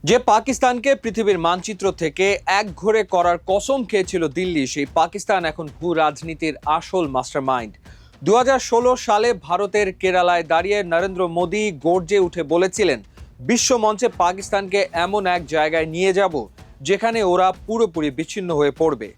যে পাকিস্তানকে পৃথিবীর মানচিত্র থেকে একঘরে করার কসম খেয়েছিল দিল্লি, সেই পাকিস্তান এখন ভূ রাজনীতির আসল মাস্টারমাইন্ড। 2016 সালে ভারতের কেরালায় দাঁড়িয়ে নরেন্দ্র মোদী গর্জে উঠে বলেছিলেন, বিশ্ব মঞ্চে পাকিস্তানকে এমন এক জায়গায় নিয়ে যাব যেখানে ওরা পুরোপুরি বিচ্ছিন্ন হয়ে পড়বে।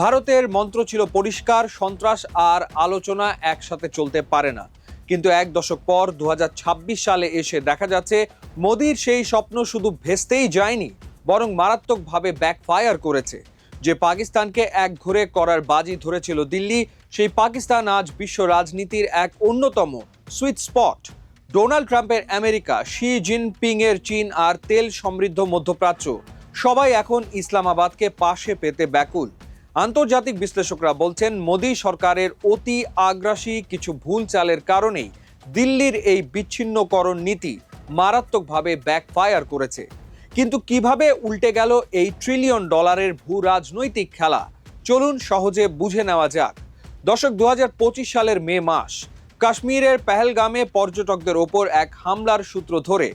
ভারতের মন্ত্র ছিল পরিষ্কার, সন্ত্রাস আর আলোচনা একসাথে চলতে পারে না। কিন্তু এক দশক পর 2026 সালে এসে দেখা যাচ্ছে মোদির সেই স্বপ্ন শুধু ভেস্তেই যায়নি, বরং মারাত্মকভাবে ব্যাকফায়ার করেছে। যে পাকিস্তানকে একঘরে করার বাজি ধরেছিল দিল্লি, সেই পাকিস্তান আজ বিশ্ব রাজনীতির এক অন্যতম সুইট স্পট। ডোনাল্ড ট্রাম্পের আমেরিকা, শি জিনপিং এর চীন আর তেল সমৃদ্ধ মধ্যপ্রাচ্য, সবাই এখন ইসলামাবাদকে পাশে পেতে ব্যাকুল। আন্তর্জাতিক বিশ্লেষকরা বলছেন, মোদী সরকারের অতি আগ্রাসী কিছু ভুল চালের কারণেই দিল্লির এই বিচ্ছিন্নকরণ নীতি মারাত্মকভাবে ব্যাকফায়ার করেছে। কিন্তু কিভাবে উল্টে গেল এই ট্রিলিয়ন ডলারের ভূ রাজনৈতিক খেলা, চলুন সহজে বুঝে নেওয়া যাক। দর্শক, 2025 সালের মে মাস, কাশ্মীরের পেহেলগামে পর্যটকদের ওপর এক হামলার সূত্র ধরে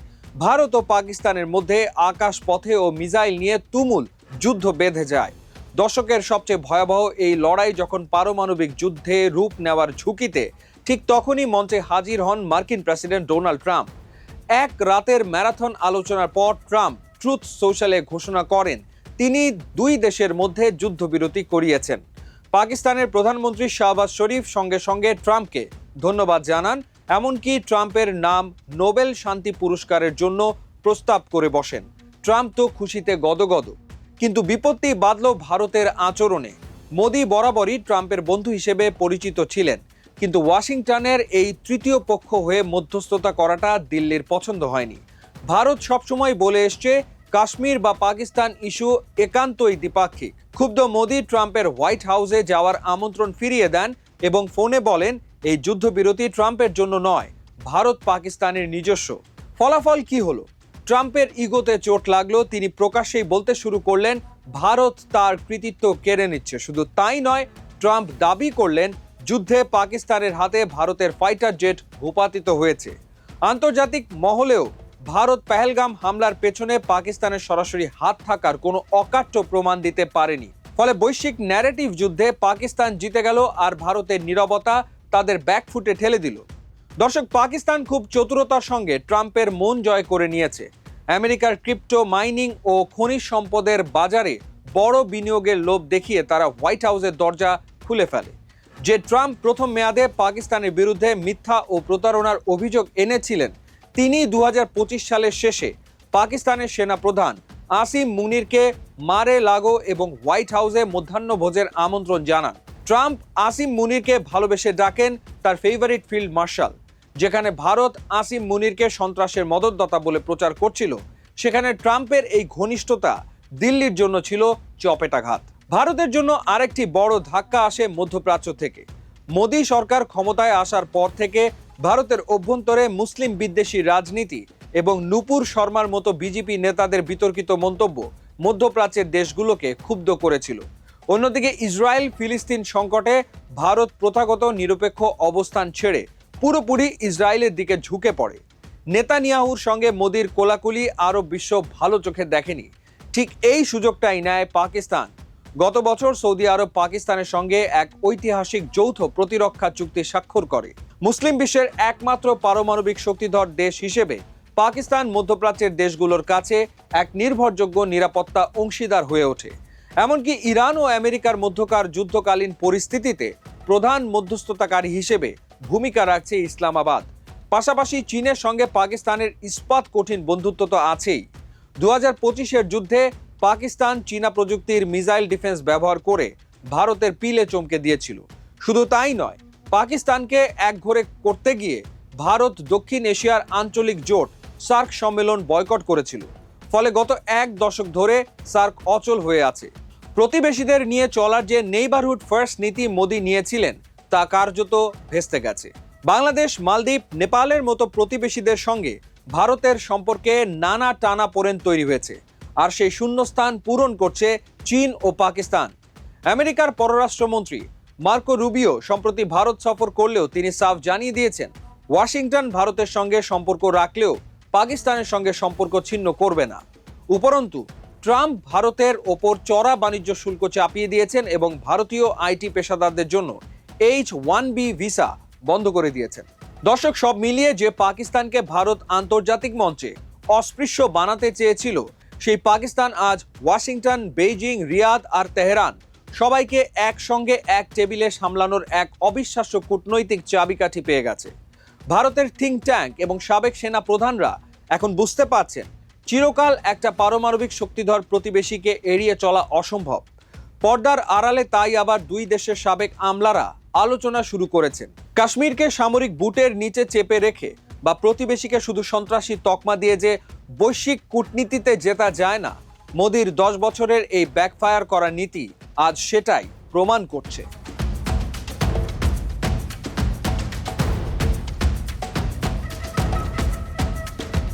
ভারত ও পাকিস্তানের মধ্যে আকাশ পথে ও মিসাইল নিয়ে তুমুল যুদ্ধ বেঁধে যায়। দশকের সবচেয়ে ভয়াবহ এই লড়াই যখন পারমাণবিক যুদ্ধে রূপ নেওয়ার ঝুঁকিতে, ঠিক তখনই মঞ্চে হাজির হন মার্কিন প্রেসিডেন্ট ডোনাল্ড ট্রাম্প। এক রাতের ম্যারাথন আলোচনার পর ট্রাম্প ট্রুথ সোশ্যালে ঘোষণা করেন তিনি দুই দেশের মধ্যে যুদ্ধবিরতি করিয়েছেন। পাকিস্তানের প্রধানমন্ত্রী শাহবাজ শরীফ সঙ্গে সঙ্গে ট্রাম্পকে ধন্যবাদ জানান, এমনকি ট্রাম্পের নাম নোবেল শান্তি পুরস্কারের জন্য প্রস্তাব করে বসেন। ট্রাম্প তো খুশিতে গদগদ। কিন্তু বিপত্তি বাধল ভারতের আচরণে। মোদি বরাবরই ট্রাম্পের বন্ধু হিসেবে পরিচিত ছিলেন, কিন্তু ওয়াশিংটনের এই তৃতীয় পক্ষ হয়ে মধ্যস্থতা করাটা দিল্লির পছন্দ হয়নি। ভারত সবসময় বলে এসছে কাশ্মীর বা পাকিস্তান ইস্যু একান্তই দ্বিপাক্ষিক। ক্ষুব্ধ মোদি ট্রাম্পের হোয়াইট হাউসে যাওয়ার আমন্ত্রণ ফিরিয়ে দেন এবং ফোনে বলেন এই যুদ্ধবিরতি ট্রাম্পের জন্য নয়, ভারত পাকিস্তানের নিজস্ব। ফলাফল কি হলো? ট্রাম্পের ইগোতে চোট লাগলো, তিনি প্রকাশ্যেই বলতে শুরু করলেন ভারত তার কৃতিত্ব কেড়ে নিচ্ছে। শুধু তাই নয়, ট্রাম্প দাবি করলেন যুদ্ধে পাকিস্তানের হাতে ভারতের ফাইটার জেট ভূপাতিত হয়েছে। আন্তর্জাতিক মহলেও ভারত পেহেলগাম হামলার পেছনে পাকিস্তানের সরাসরি হাত থাকার কোনো অকাট্য প্রমাণ দিতে পারেনি। ফলে বৈশ্বিক ন্যারেটিভ যুদ্ধে পাকিস্তান জিতে গেল আর ভারতের নীরবতা তাদের ব্যাকফুটে ঠেলে দিল। দর্শক, পাকিস্তান খুব চতুরতার সঙ্গে ট্রাম্পের মন জয় করে নিয়েছে। আমেরিকার ক্রিপ্টো মাইনিং ও খনিজ সম্পদের বাজারে বড় বিনিয়োগের লোভ দেখিয়ে তারা হোয়াইট হাউসের দরজা খুলে ফেলে। যে ট্রাম্প প্রথম মেয়াদে পাকিস্তানের বিরুদ্ধে মিথ্যা ও প্রতারণার অভিযোগ এনেছিলেন, তিনি 2025 সালের শেষে পাকিস্তানের সেনা প্রধান আসিম মুনিরকে মারে লাগো এবং হোয়াইট হাউসে মধ্যাহ্নভোজের আমন্ত্রণ জানান। ট্রাম্প আসিম মুনিরকে ভালোবেসে ডাকেন তার ফেভারিট ফিল্ড মার্শাল। যেখানে ভারত আসিম মুনিরকে সন্ত্রাসের মদতদাতা বলে প্রচার করছিল, সেখানে ট্রাম্পের এই ঘনিষ্ঠতা দিল্লির জন্য ছিল চপেটাঘাত। ভারতের জন্য আরেকটি বড় ধাক্কা আসে মধ্যপ্রাচ্য থেকে। মোদী সরকার ক্ষমতায় আসার পর থেকে ভারতের অভ্যন্তরে মুসলিম বিদ্বেষী রাজনীতি এবং নূপুর শর্মার মতো বিজেপি নেতাদের বিতর্কিত মন্তব্য মধ্যপ্রাচ্যের দেশগুলোকে ক্ষুব্ধ করেছিল। অন্যদিকে ইসরায়েল ফিলিস্তিন সংকটে ভারত প্রথাগত নিরপেক্ষ অবস্থান ছেড়ে পুরোপুরি ইসরায়েলের দিকে ঝুঁকে পড়ে। নেতানিয়াহুর সঙ্গে মোদির কোলাকুলি আরব বিশ্ব ভালো চোখে দেখেনি। ঠিক এই সুযোগটাই নেয় পাকিস্তান। গত বছর সৌদি আরব পাকিস্তানের সঙ্গে এক ঐতিহাসিক যৌথ প্রতিরক্ষা চুক্তি স্বাক্ষর করে। মুসলিম বিশ্বের একমাত্র পারমাণবিক শক্তিধর দেশ হিসেবে পাকিস্তান মধ্যপ্রাচ্যের দেশগুলোর কাছে এক নির্ভরযোগ্য নিরাপত্তা অংশীদার হয়ে ওঠে। এমনকি ইরান ও আমেরিকার মধ্যকার যুদ্ধকালীন পরিস্থিতিতে প্রধান মধ্যস্থতাকারী হিসেবে ভূমিকা রাখছে ইসলামাবাদ। পাশাপাশি চীনের সঙ্গে পাকিস্তানের ইস্পাত কঠিন বন্ধুত্ব তো আছেই। 2025-এর যুদ্ধে পাকিস্তান চীনা প্রযুক্তির মিসাইল ডিফেন্স ব্যবহার করে ভারতের পিলে চমকে দিয়েছিল। শুধু তাই নয়, পাকিস্তানকে একঘরে করতে গিয়ে ভারত দক্ষিণ এশিয়ার আঞ্চলিক জোট সার্ক সম্মেলন বয়কট করেছিল। ফলে গত এক দশক ধরে সার্ক অচল হয়ে আছে। প্রতিবেশীদের নিয়ে চলার যে নেইবারহুড ফার্স্ট নীতি মোদি নিয়েছিলেন, তা কার্যত ভেস্তে গেছে। বাংলাদেশ, মালদ্বীপ, নেপালের মতো প্রতিবেশীদের সঙ্গে ভারতের সম্পর্কে নানা টানাপোড়েন তৈরি হয়েছে, আর সেই শূন্যস্থান পূরণ করছে চীন ও পাকিস্তান। আমেরিকার পররাষ্ট্রমন্ত্রী মার্কো রুবিও সম্প্রতি ভারত সফর করলেও তিনি সাফ জানিয়ে দিয়েছেন ওয়াশিংটন ভারতের সঙ্গে সম্পর্ক রাখলেও পাকিস্তানের সঙ্গে সম্পর্ক ছিন্ন করবে না। উপরন্তু ট্রাম্প ভারতের ওপর চড়া বাণিজ্য শুল্ক চাপিয়ে দিয়েছেন এবং ভারতীয় আইটি পেশাদারদের জন্য H-1B ভিসা বন্ধ করে দিয়েছেন। দর্শক, সব মিলিয়ে যে পাকিস্তানকে ভারত আন্তর্জাতিক মঞ্চে অস্পৃশ্য বানাতে চেয়েছিল, সেই পাকিস্তান আজ ওয়াশিংটন, বেইজিং, রিয়াদ আর তেহরান সবাইকে একসঙ্গে এক টেবিলে সামলানোর এক অবিশ্বাস্য কূটনৈতিক চাবিকাঠি পেয়ে গেছে। ভারতের থিঙ্ক ট্যাঙ্ক এবং সাবেক সেনা প্রধানরা এখন বুঝতে পারছেন চিরকাল একটা পারমাণবিক শক্তিধর প্রতিবেশীকে এড়িয়ে চলা অসম্ভব। পর্দার আড়ালে তাই আবার দুই দেশের সাবেক আমলারা আলোচনা শুরু করেছেন। কাশ্মীরকে সামরিক বুটের নিচে চেপে রেখে বা প্রতিবেশীকে শুধু সন্ত্রাসী তকমা দিয়ে যে বৈশ্বিক কূটনীতিতে জেতা যায় না, মোদির 10 বছরের এই ব্যাকফায়ার করা নীতি আজ সেটাই প্রমাণ করছে।